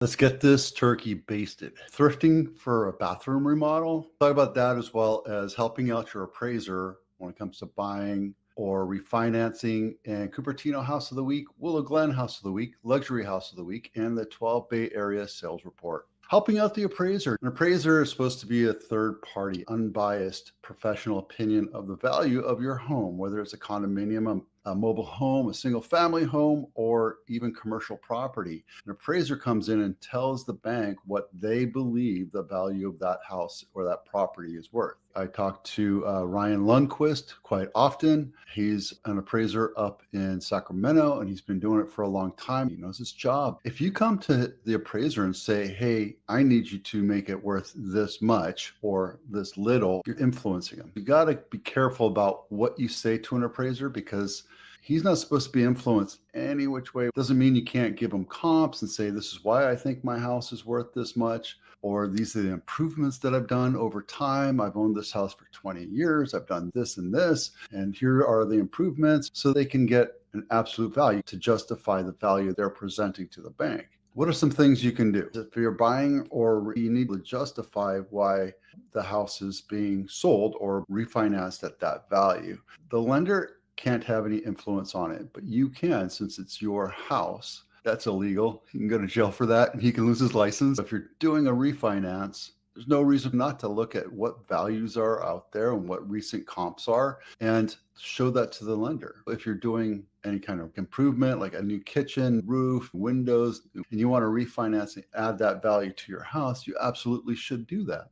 Let's get this turkey basted. Thrifting for a bathroom remodel. Talk about that as well as helping out your appraiser when it comes to buying or refinancing. And Cupertino House of the Week, Willow Glen House of the Week, Luxury House of the Week, and the 12 Bay Area Sales Report. Helping out the appraiser. An appraiser is supposed to be a third party, unbiased professional opinion of the value of your home, whether it's a condominium, a mobile home, a single family home, or even commercial property. An appraiser comes in and tells the bank what they believe the value of that house or that property is worth. I talk to Ryan Lundquist quite often. He's an appraiser up in Sacramento, and he's been doing it for a long time. He knows his job. If you come to the appraiser and say, hey, I need you to make it worth this much or this little, you're influencing him. You got to be careful about what you say to an appraiser, because he's not supposed to be influenced any which way. Doesn't mean you can't give him comps and say, this is why I think my house is worth this much, or these are the improvements that I've done over time. I've owned this house for 20 years. I've done this and this, and here are the improvements, so they can get an absolute value to justify the value they're presenting to the bank. What are some things you can do? If you're buying or you need to justify why the house is being sold or refinanced at that value, the lender can't have any influence on it, but you can, since it's your house. That's illegal. You can go to jail for that, and he can lose his license. If you're doing a refinance, there's no reason not to look at what values are out there and what recent comps are and show that to the lender. If you're doing any kind of improvement, like a new kitchen, roof, windows, and you want to refinance and add that value to your house, you absolutely should do that.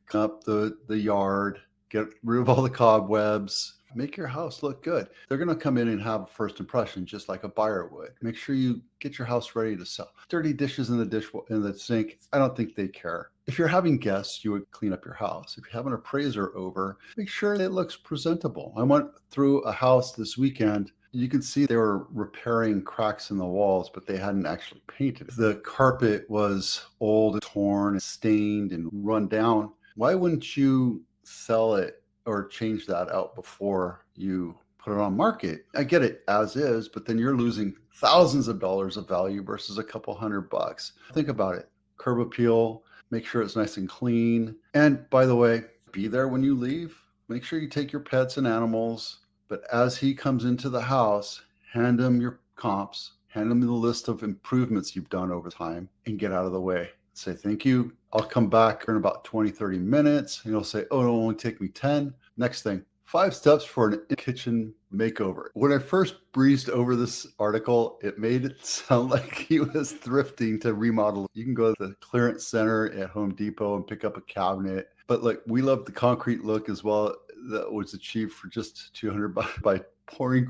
Clean up the yard, get rid of all the cobwebs, make your house look good. They're going to come in and have a first impression, just like a buyer would. Make sure you get your house ready to sell. Dirty dishes in the sink, I don't think they care. If you're having guests, you would clean up your house. If you have an appraiser over, make sure it looks presentable. I went through a house this weekend. You can see they were repairing cracks in the walls, but they hadn't actually painted it. The carpet was old, torn, stained, and run down. Why wouldn't you sell it or change that out before you put it on market? I get it as is, but then you're losing thousands of dollars of value versus a couple $100. Think about it. Curb appeal, make sure it's nice and clean. And by the way, be there when you leave. Make sure you take your pets and animals. But as he comes into the house, hand him your comps, hand him the list of improvements you've done over time, and get out of the way. Say, thank you. I'll come back in about 20, 30 minutes. And he'll say, oh, it'll only take me 10. Next thing, 5 steps for an kitchen makeover. When I first breezed over this article, it made it sound like he was thrifting to remodel. You can go to the clearance center at Home Depot and pick up a cabinet. But like, we love the concrete look as well. That was achieved for just $200 by pouring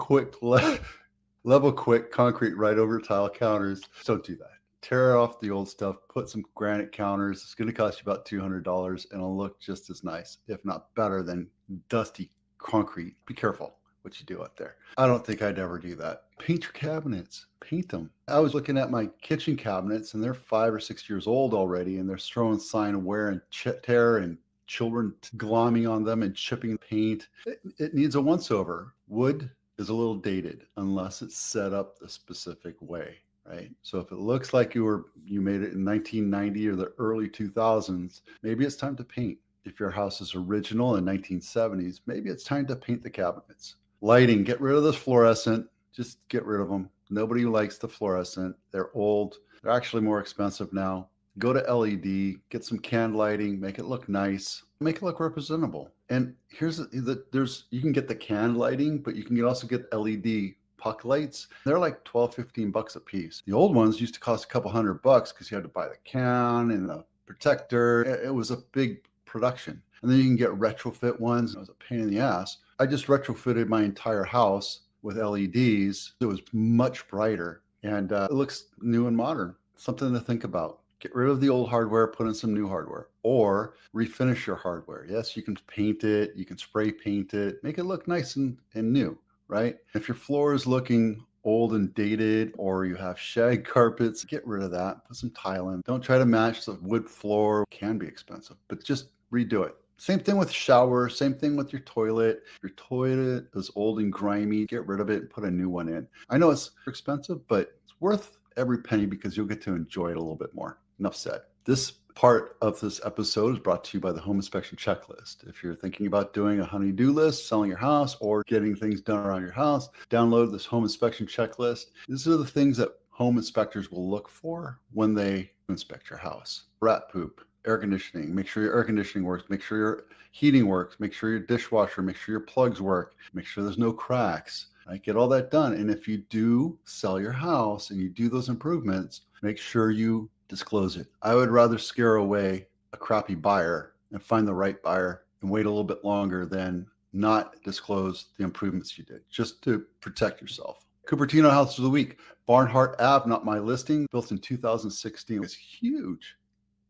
level quick concrete right over tile counters. Don't do that. Tear off the old stuff, put some granite counters. It's going to cost you about $200, and it'll look just as nice, if not better, than dusty concrete. Be careful what you do out there. I don't think I'd ever do that. Paint your cabinets. Paint them. I was looking at my kitchen cabinets, and they're 5 or 6 years old already, and they're throwing sign of wear and tear and children glomming on them and chipping paint. It needs a once-over. Wood is a little dated unless it's set up the specific way. Right? So if it looks like you made it in 1990 or the early 2000s, maybe it's time to paint. If your house is original in 1970s, maybe it's time to paint the cabinets. Lighting, get rid of this fluorescent. Just get rid of them. Nobody likes the fluorescent. They're old. They're actually more expensive now. Go to LED, get some can lighting, make it look nice, make it look representable. And here's you can get the can lighting, but you can also get LED puck lights. They're like $12, $15 a piece. The old ones used to cost a couple $100 because you had to buy the can and the protector. It was a big production. And then you can get retrofit ones. It was a pain in the ass. I just retrofitted my entire house with LEDs. It was much brighter, and it looks new and modern. Something to think about. Get rid of the old hardware, put in some new hardware, or refinish your hardware. Yes, you can paint it, you can spray paint it, make it look nice and new. Right? If your floor is looking old and dated, or you have shag carpets, get rid of that. Put some tile in. Don't try to match the wood floor. It can be expensive, but just redo it. Same thing with shower. Same thing with your toilet. Your toilet is old and grimy. Get rid of it and put a new one in. I know it's expensive, but it's worth every penny because you'll get to enjoy it a little bit more. Enough said. This part of this episode is brought to you by the Home Inspection Checklist. If you're thinking about doing a honey-do list, selling your house, or getting things done around your house, download this Home Inspection Checklist. These are the things that home inspectors will look for when they inspect your house. Rat poop, air conditioning, make sure your air conditioning works, make sure your heating works, make sure your dishwasher, make sure your plugs work, make sure there's no cracks. Right? Get all that done. And if you do sell your house and you do those improvements, make sure you disclose it. I would rather scare away a crappy buyer and find the right buyer and wait a little bit longer than not disclose the improvements you did, just to protect yourself. Cupertino House of the Week, Barnhart Ave, not my listing, built in 2016. It's huge,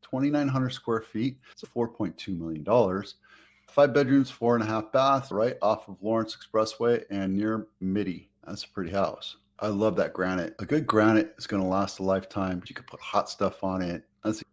2,900 square feet. It's $4.2 million. 5 bedrooms, 4.5 baths, right off of Lawrence Expressway and near Mitty. That's a pretty house. I love that granite. A good granite is going to last a lifetime. You could put hot stuff on it. That's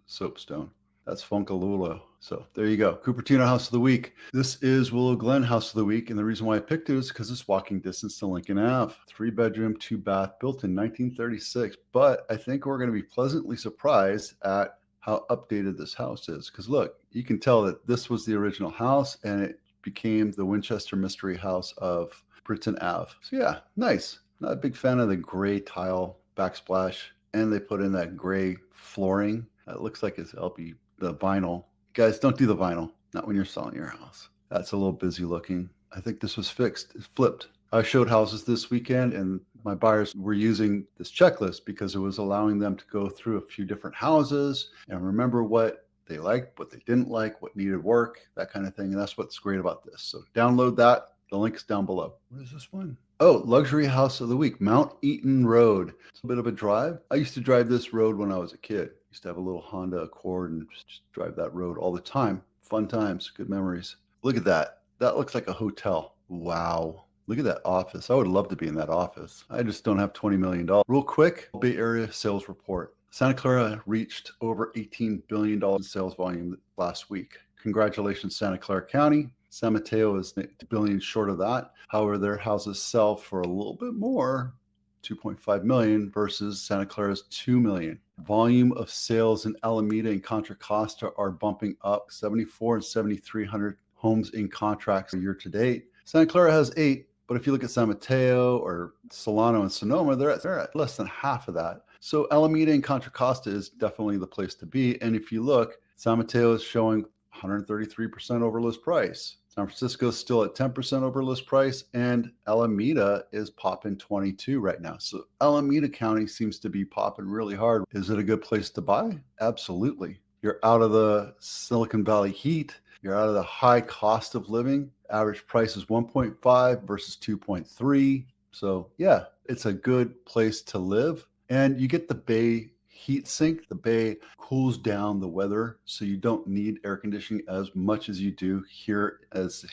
soapstone. That's Funkalula. So there you go. Cupertino House of the Week. This is Willow Glen House of the Week. And the reason why I picked it is because it's walking distance to Lincoln Ave. 3 bedroom, 2 bath, built in 1936. But I think we're going to be pleasantly surprised at how updated this house is. Because look, you can tell that this was the original house and it became the Winchester Mystery House of Britton Ave. So yeah, nice. Not a big fan of the gray tile backsplash. And they put in that gray flooring. It looks like it's LP, the vinyl. Guys, don't do the vinyl. Not when you're selling your house. That's a little busy looking. I think this was fixed. It's flipped. I showed houses this weekend and my buyers were using this checklist because it was allowing them to go through a few different houses and remember what they liked, what they didn't like, what needed work, that kind of thing. And that's what's great about this. So download that. The link is down below. What is this one? Oh, Luxury House of the Week, Mount Eaton Road. It's a bit of a drive. I used to drive this road when I was a kid. I used to have a little Honda Accord and just drive that road all the time. Fun times, good memories. Look at that. That looks like a hotel. Wow. Look at that office. I would love to be in that office. I just don't have $20 million. Real quick, Bay Area sales report. Santa Clara reached over $18 billion in sales volume last week. Congratulations, Santa Clara County. San Mateo is $1 billion short of that. However, their houses sell for a little bit more, 2.5 million versus Santa Clara's 2 million. Volume of sales in Alameda and Contra Costa are bumping up. 7,400 and 7,300 homes in contracts year to date. Santa Clara has 8, but if you look at San Mateo or Solano and Sonoma, they're at less than half of that. So Alameda and Contra Costa is definitely the place to be. And if you look, San Mateo is showing 133% over list price. San Francisco is still at 10% over list price, and Alameda is popping 22 right now. So Alameda County seems to be popping really hard. Is it a good place to buy? Absolutely. You're out of the Silicon Valley heat. You're out of the high cost of living. Average price is 1.5 versus 2.3. So yeah, it's a good place to live. And you get the bay heat sink. The bay cools down the weather, so you don't need air conditioning as much as you do here as